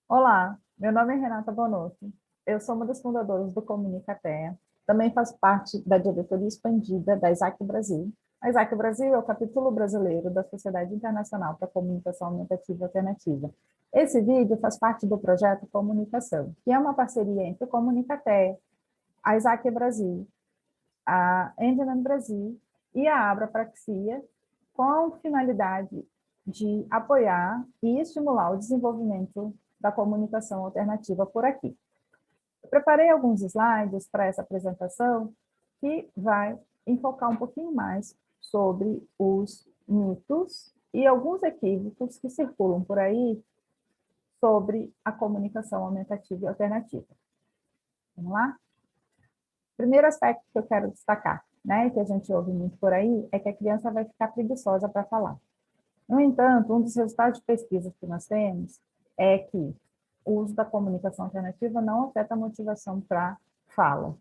Olá, meu nome é Renata Bonotto. Eu sou uma das fundadoras do Comunicatea. Também faço parte da diretoria expandida da Isaac Brasil. A Isaac Brasil é o capítulo brasileiro da Sociedade Internacional para a Comunicação Aumentativa Alternativa. Esse vídeo faz parte do projeto Comunicação, que é uma parceria entre o Comunicatea, a Isaac Brasil, a Engenan Brasil e a Abrapraxia, com a finalidade de apoiar e estimular o desenvolvimento da comunicação alternativa por aqui. Eu preparei alguns slides para essa apresentação que vai enfocar um pouquinho mais sobre os mitos e alguns equívocos que circulam por aí sobre a comunicação aumentativa e alternativa. Vamos lá? Primeiro aspecto que eu quero destacar, né, que a gente ouve muito por aí, é que a criança vai ficar preguiçosa para falar. No entanto, um dos resultados de pesquisas que nós temos é que o uso da comunicação alternativa não afeta a motivação para fala.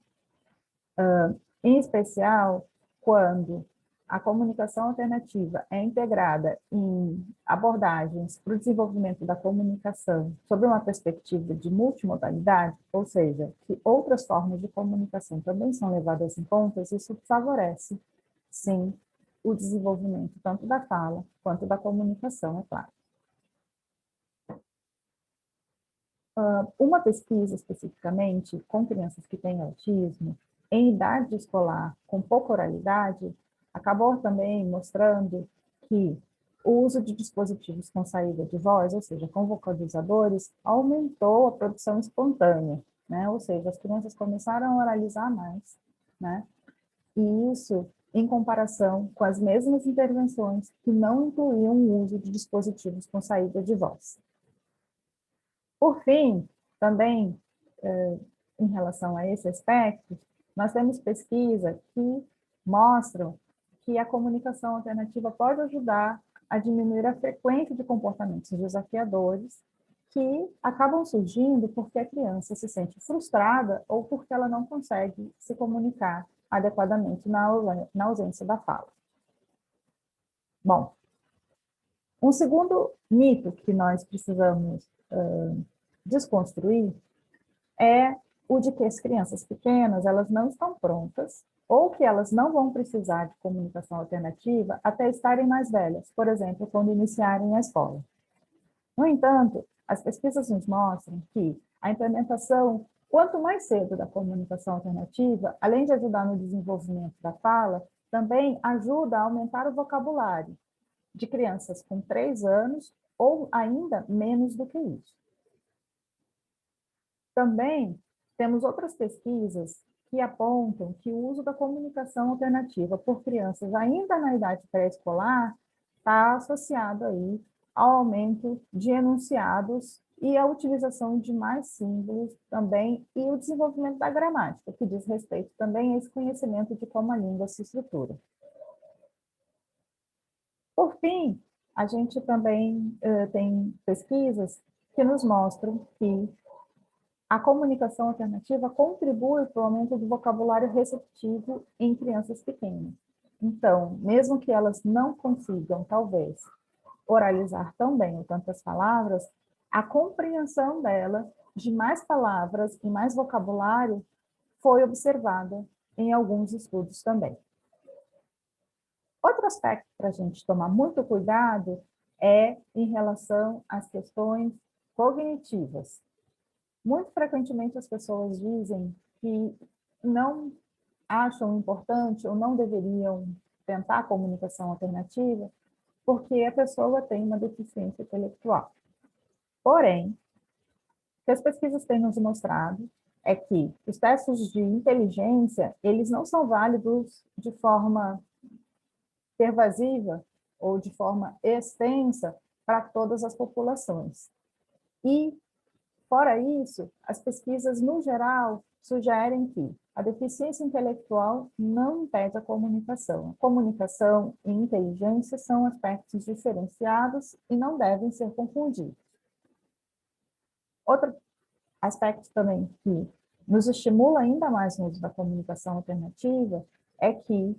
Em especial, quando a comunicação alternativa é integrada em abordagens para o desenvolvimento da comunicação sob uma perspectiva de multimodalidade, ou seja, que outras formas de comunicação também são levadas em conta, isso favorece, sim, o desenvolvimento tanto da fala quanto da comunicação, é claro. Uma pesquisa especificamente com crianças que têm autismo, em idade escolar, com pouca oralidade, acabou também mostrando que o uso de dispositivos com saída de voz, ou seja, com vocalizadores, aumentou a produção espontânea, né? Ou seja, as crianças começaram a oralizar mais, né? E isso em comparação com as mesmas intervenções que não incluíam o uso de dispositivos com saída de voz. Por fim, também, em relação a esse aspecto, nós temos pesquisa que mostram que a comunicação alternativa pode ajudar a diminuir a frequência de comportamentos desafiadores que acabam surgindo porque a criança se sente frustrada ou porque ela não consegue se comunicar adequadamente na ausência da fala. Bom, um segundo mito que nós precisamos desconstruir é o de que as crianças pequenas elas não estão prontas ou que elas não vão precisar de comunicação alternativa até estarem mais velhas, por exemplo, quando iniciarem a escola. No entanto, as pesquisas nos mostram que a implementação, quanto mais cedo da comunicação alternativa, além de ajudar no desenvolvimento da fala, também ajuda a aumentar o vocabulário de crianças com 3 anos ou ainda menos do que isso. Também temos outras pesquisas que apontam que o uso da comunicação alternativa por crianças ainda na idade pré-escolar está associado aí ao aumento de enunciados e a utilização de mais símbolos também e o desenvolvimento da gramática, que diz respeito também a esse conhecimento de como a língua se estrutura. Por fim, a gente também tem pesquisas que nos mostram que a comunicação alternativa contribui para o aumento do vocabulário receptivo em crianças pequenas. Então, mesmo que elas não consigam, talvez, oralizar tão bem ou tantas palavras, a compreensão dela de mais palavras e mais vocabulário foi observada em alguns estudos também. Outro aspecto para a gente tomar muito cuidado é em relação às questões cognitivas. Muito frequentemente as pessoas dizem que não acham importante ou não deveriam tentar a comunicação alternativa porque a pessoa tem uma deficiência intelectual. Porém, o que as pesquisas têm nos mostrado é que os testes de inteligência, eles não são válidos de forma pervasiva ou de forma extensa para todas as populações. E fora isso, as pesquisas, no geral, sugerem que a deficiência intelectual não impede a comunicação. A comunicação e inteligência são aspectos diferenciados e não devem ser confundidos. Outro aspecto também que nos estimula ainda mais no uso da comunicação alternativa é que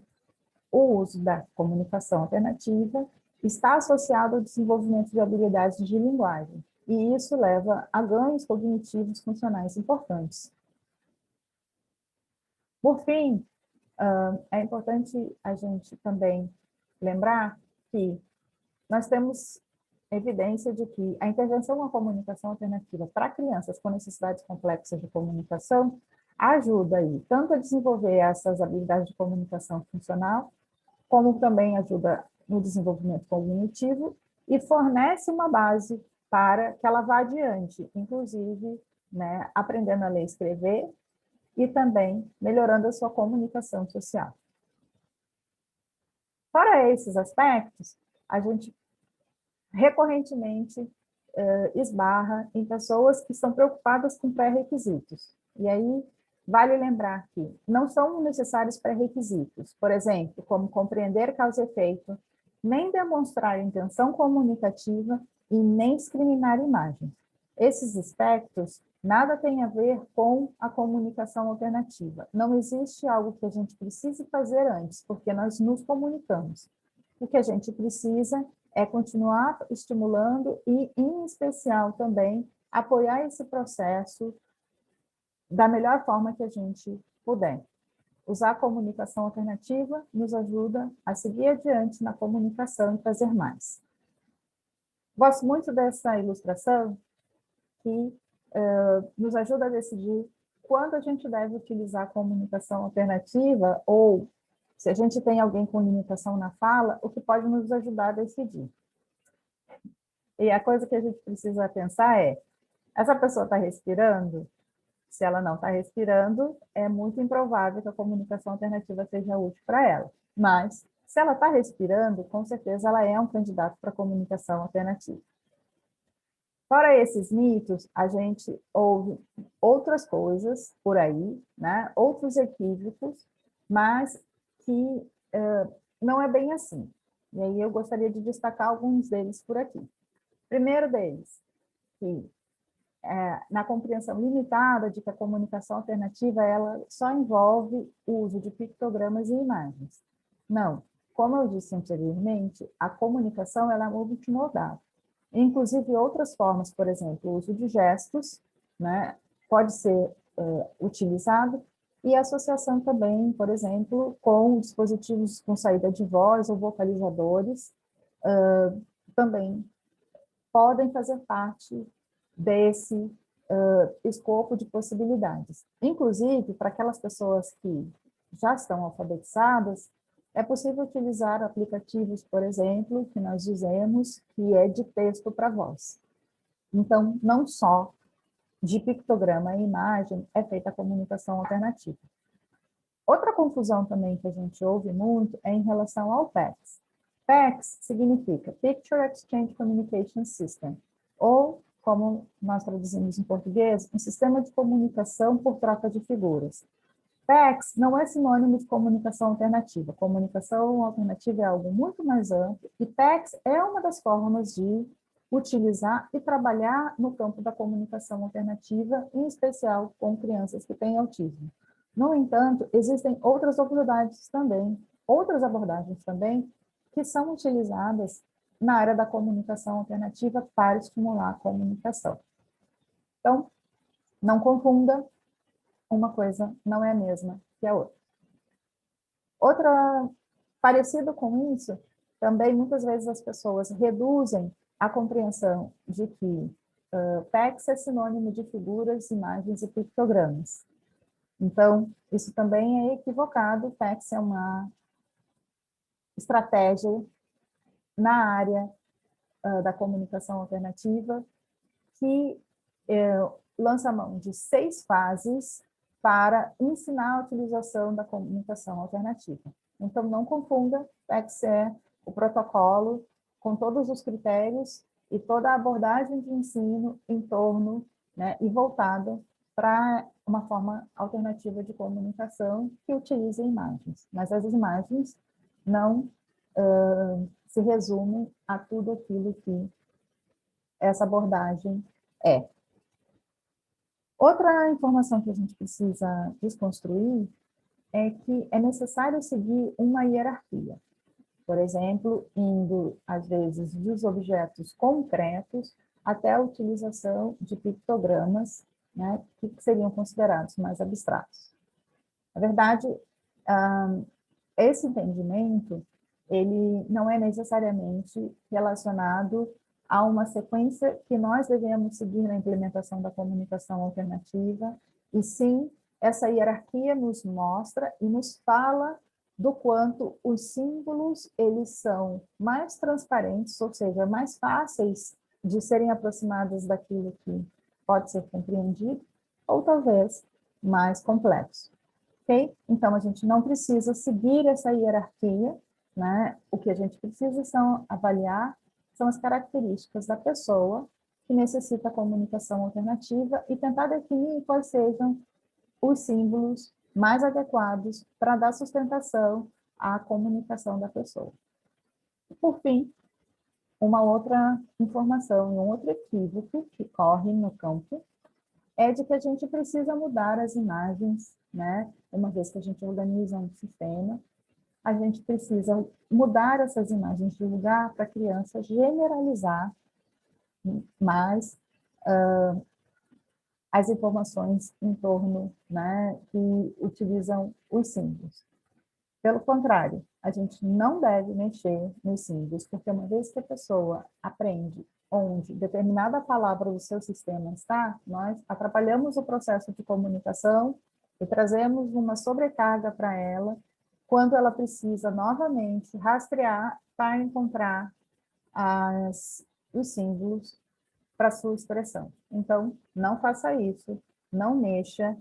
o uso da comunicação alternativa está associado ao desenvolvimento de habilidades de linguagem. e isso leva a ganhos cognitivos funcionais importantes. Por fim, é importante a gente também lembrar que nós temos evidência de que a intervenção na comunicação alternativa para crianças com necessidades complexas de comunicação ajuda aí tanto a desenvolver essas habilidades de comunicação funcional, como também ajuda no desenvolvimento cognitivo e fornece uma base para que ela vá adiante, inclusive, né, aprendendo a ler e escrever e também melhorando a sua comunicação social. Fora esses aspectos, a gente recorrentemente esbarra em pessoas que estão preocupadas com pré-requisitos. E aí, vale lembrar que não são necessários pré-requisitos, por exemplo, como compreender causa e efeito, nem demonstrar intenção comunicativa e nem discriminar imagem. Esses aspectos nada têm a ver com a comunicação alternativa. Não existe algo que a gente precise fazer antes, porque nós nos comunicamos. O que a gente precisa é continuar estimulando e, em especial, também apoiar esse processo da melhor forma que a gente puder. Usar a comunicação alternativa nos ajuda a seguir adiante na comunicação e fazer mais. Gosto muito dessa ilustração que nos ajuda a decidir quando a gente deve utilizar a comunicação alternativa ou se a gente tem alguém com limitação na fala, o que pode nos ajudar a decidir. E a coisa que a gente precisa pensar é, essa pessoa está respirando? Se ela não está respirando, é muito improvável que a comunicação alternativa seja útil para ela. Mas, se ela está respirando, com certeza ela é um candidato para comunicação alternativa. Fora esses mitos, a gente ouve outras coisas por aí, né? Outros equívocos, mas que não é bem assim. E aí eu gostaria de destacar alguns deles por aqui. Primeiro deles, que na compreensão limitada de que a comunicação alternativa ela só envolve o uso de pictogramas e imagens. Não, como eu disse anteriormente, a comunicação ela é multimodal. Inclusive outras formas, por exemplo, o uso de gestos, né, pode ser utilizado, e associação também, por exemplo, com dispositivos com saída de voz ou vocalizadores, também podem fazer parte desse escopo de possibilidades. Inclusive, para aquelas pessoas que já estão alfabetizadas, é possível utilizar aplicativos, por exemplo, que nós dizemos que é de texto para voz. Então, não só de pictograma e imagem é feita a comunicação alternativa. Outra confusão também que a gente ouve muito é em relação ao PECS. PECS significa Picture Exchange Communication System, ou, como nós traduzimos em português, um sistema de comunicação por troca de figuras. PECS não é sinônimo de comunicação alternativa. Comunicação alternativa é algo muito mais amplo, e PECS é uma das formas de utilizar e trabalhar no campo da comunicação alternativa, em especial com crianças que têm autismo. No entanto, existem outras abordagens também, que são utilizadas na área da comunicação alternativa para estimular a comunicação. Então, não confunda, uma coisa não é a mesma que a outra. Outra, parecido com isso, também muitas vezes as pessoas reduzem a compreensão de que PECS é sinônimo de figuras, imagens e pictogramas. Então, isso também é equivocado. O PECS é uma estratégia na área da comunicação alternativa que lança mão de 6 fases para ensinar a utilização da comunicação alternativa. Então, não confunda, PECS é o protocolo com todos os critérios e toda a abordagem de ensino em torno, né, e voltada para uma forma alternativa de comunicação que utiliza imagens. Mas as imagens não se resumem a tudo aquilo que essa abordagem é. Outra informação que a gente precisa desconstruir é que é necessário seguir uma hierarquia. Por exemplo, indo, às vezes, dos objetos concretos até a utilização de pictogramas, né, que seriam considerados mais abstratos. Na verdade, esse entendimento, ele não é necessariamente relacionado a uma sequência que nós devemos seguir na implementação da comunicação alternativa, e sim, essa hierarquia nos mostra e nos fala do quanto os símbolos, eles são mais transparentes, ou seja, mais fáceis de serem aproximados daquilo que pode ser compreendido, ou talvez mais complexo. Ok? Então, a gente não precisa seguir essa hierarquia, né? O que a gente precisa avaliar são as características da pessoa que necessita comunicação alternativa e tentar definir quais sejam os símbolos mais adequados para dar sustentação à comunicação da pessoa. E, por fim, uma outra informação, um outro equívoco que corre no campo é de que a gente precisa mudar as imagens, né? Uma vez que a gente organiza um sistema, a gente precisa mudar essas imagens de lugar para a criança generalizar mais as informações em torno, né, que utilizam os símbolos. Pelo contrário, a gente não deve mexer nos símbolos, porque uma vez que a pessoa aprende onde determinada palavra do seu sistema está, nós atrapalhamos o processo de comunicação e trazemos uma sobrecarga para ela, quando ela precisa novamente rastrear para encontrar os símbolos para sua expressão. Então, não faça isso, não mexa,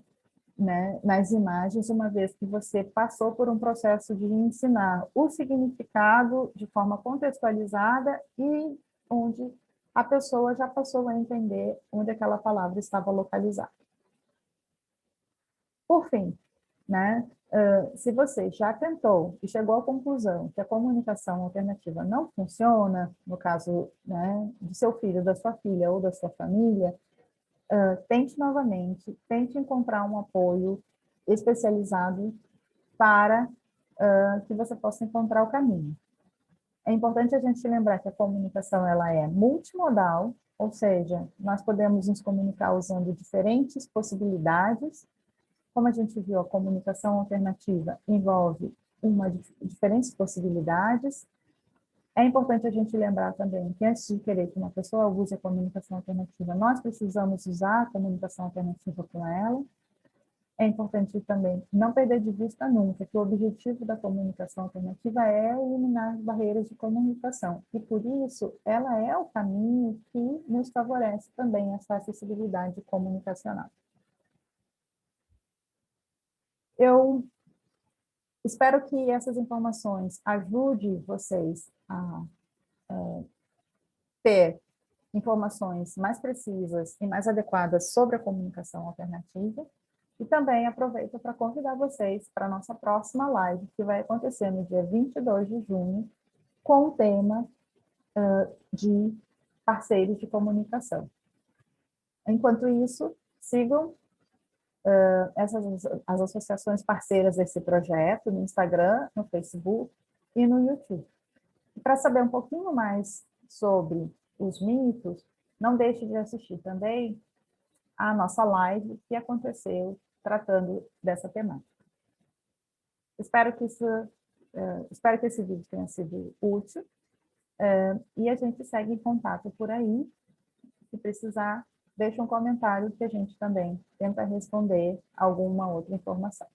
né, nas imagens, uma vez que você passou por um processo de ensinar o significado de forma contextualizada e onde a pessoa já passou a entender onde aquela palavra estava localizada. Por fim, né, se você já tentou e chegou à conclusão que a comunicação alternativa não funciona, no caso, né, do seu filho, da sua filha ou da sua família, tente novamente, tente encontrar um apoio especializado para que você possa encontrar o caminho. É importante a gente lembrar que a comunicação ela é multimodal, ou seja, nós podemos nos comunicar usando diferentes possibilidades. Como a gente viu, a comunicação alternativa envolve diferentes possibilidades. É importante a gente lembrar também que antes de querer que uma pessoa use a comunicação alternativa, nós precisamos usar a comunicação alternativa com ela. É importante também não perder de vista nunca que o objetivo da comunicação alternativa é eliminar as barreiras de comunicação. E por isso, ela é o caminho que nos favorece também essa acessibilidade comunicacional. Eu espero que essas informações ajudem vocês a ter informações mais precisas e mais adequadas sobre a comunicação alternativa. E também aproveito para convidar vocês para a nossa próxima live, que vai acontecer no dia 22 de junho, com o tema de parceiros de comunicação. Enquanto isso, sigam as associações parceiras desse projeto no Instagram, no Facebook e no YouTube. Para saber um pouquinho mais sobre os mitos, não deixe de assistir também a nossa live que aconteceu tratando dessa temática. Espero que esse vídeo tenha sido útil e a gente segue em contato por aí. Se precisar, deixa um comentário que a gente também tenta responder alguma outra informação.